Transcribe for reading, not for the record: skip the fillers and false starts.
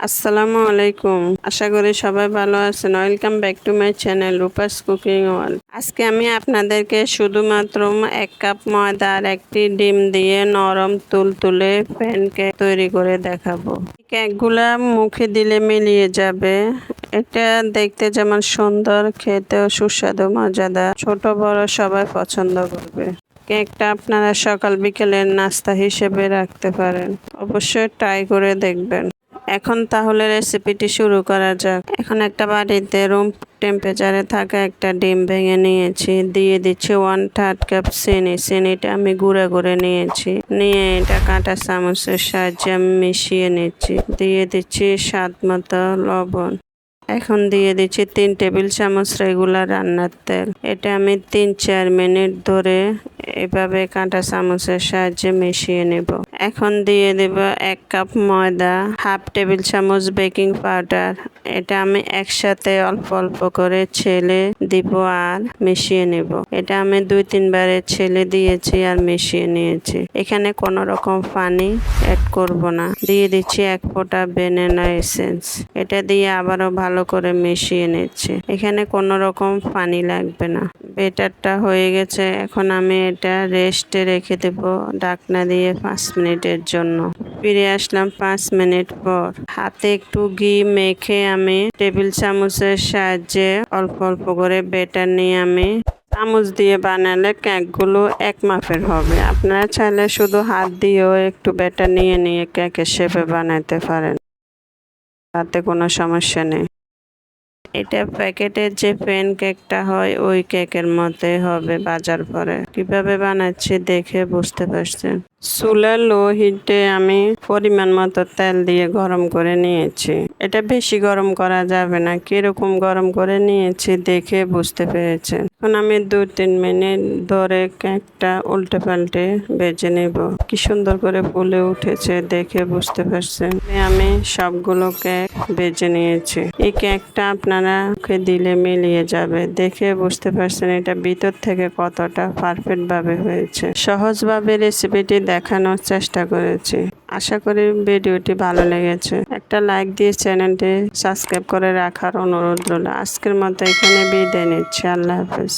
আসসালামু আলাইকুম। আশা করি সবাই ভালো আছেন। Welcome back to my channel Rupa's cooking world. আজকে আমি আপনাদেরকে শুধুমাত্র 1 কাপ ময়দা আর একটি ডিম দিয়ে নরম তুলতুলে প্যানকেক তৈরি করে দেখাবো। কেকগুলা মুখে দিলে মিলিয়ে যাবে। এটা দেখতে যেমন সুন্দর, খেতেও সুস্বাদু মজাদার। ছোট বড় সবাই পছন্দ করবে। কেকটা আপনারা সকাল বিকেলের নাস্তা হিসেবে রাখতে পারেন। অবশ্যই ট্রাই করে দেখবেন। এখন তাহলে রেসিপিটি শুরু করা যাক। এখন একটা বাটিতে রুম টেম্পারেচারে থাকা একটা ডিম ভেঙে নিয়েছি। দিয়ে দিচ্ছি 1/3 কাপ চিনি। চিনিটা আমি গুঁড়া করে নিয়েছি। নিয়ে এটা কাঁটা চামচের সাহায্যে আমি মিশিয়ে নিচ্ছি। দিয়ে দিচ্ছি স্বাদ মতো লবণ। এখন দিয়ে দিচ্ছি 3 টেবিল চামচ রেগুলার রান্নার তেল। এটা আমি 3-4 মিনিট ধরে এভাবে কাঁটা চামচের সাহায্যে মিশিয়ে নেব। এখন দিয়ে দেব 1 কাপ ময়দা, হাফ টেবিল চামচ বেকিং পাউডার। এটা আমি একসাথে অল্প অল্প করে ছেলে দিব আর মিশিয়ে নেব। এটা আমি 2-3 বারে ছেলে দিয়েছি আর মিশিয়ে নিয়েছি। এখানে কোনো রকম পানি অ্যাড করব না। দিয়ে দিচ্ছি 1 ফোঁটা ভ্যানিলা এসেন্স। এটা দিয়ে আবারও ভালো করে মিশিয়ে নিচ্ছি। এখানে কোনো রকম পানি লাগবে না। ব্যাটারটা হয়ে গেছে। এখন আমি এটা রেস্টে রেখে দেব ঢাকনা দিয়ে 5 মিনিটের জন্য। ফিরে আসলাম 5 মিনিট পর। হাতে একটু ঘি মেখে আমি টেবিল চামচের সাহায্যে অল্প অল্প করে ব্যাটার নিয়ে আমি চামচ দিয়ে বানালে কেকগুলো এক মাপের হবে। আপনারা চাইলে শুধু হাত দিয়েও একটু ব্যাটার নিয়ে নিয়ে কেকের শেপে বানাতে পারেন, তাতে কোনো সমস্যা নেই। এটা প্যাকেটের যে প্যান কেকটা হয় ওই কেকের মতোই হবে বাজার পরে। কিভাবে বানাচ্ছি দেখে বুঝতে পারছেন। চুলার লো হিটে আমি পরিমাণ মতো তেল দিয়ে গরম করে নিয়েছি। এটা বেশি গরম করা যাবে না। কিরকম গরম করে নিয়েছি দেখে বুঝতে পেরেছেন। এখন আমি 2-3 মিনিট ধরে কেকটা উল্টে পাল্টে ভেজে নেব। কি সুন্দর করে ফুলে উঠেছে দেখে বুঝতে পারছেন। আমি সবগুলো কেক ভেজে নিয়েছি। এই কেকটা আপনারা মুখে দিলে মিলিয়ে যাবে। দেখে বুঝতে পারছেন এটা ভিতর থেকে কতটা পারফেক্ট ভাবে হয়েছে। সহজভাবে রেসিপিটি দেখানোর চেষ্টা করেছি। আশা করি ভিডিওটি ভালো লেগেছে। একটা লাইক দিয়ে চ্যানেলটি সাবস্ক্রাইব করে রাখার অনুরোধ রইল। আজকের মতো এখানে বিদায় নিচ্ছি। আল্লাহ হাফেজ।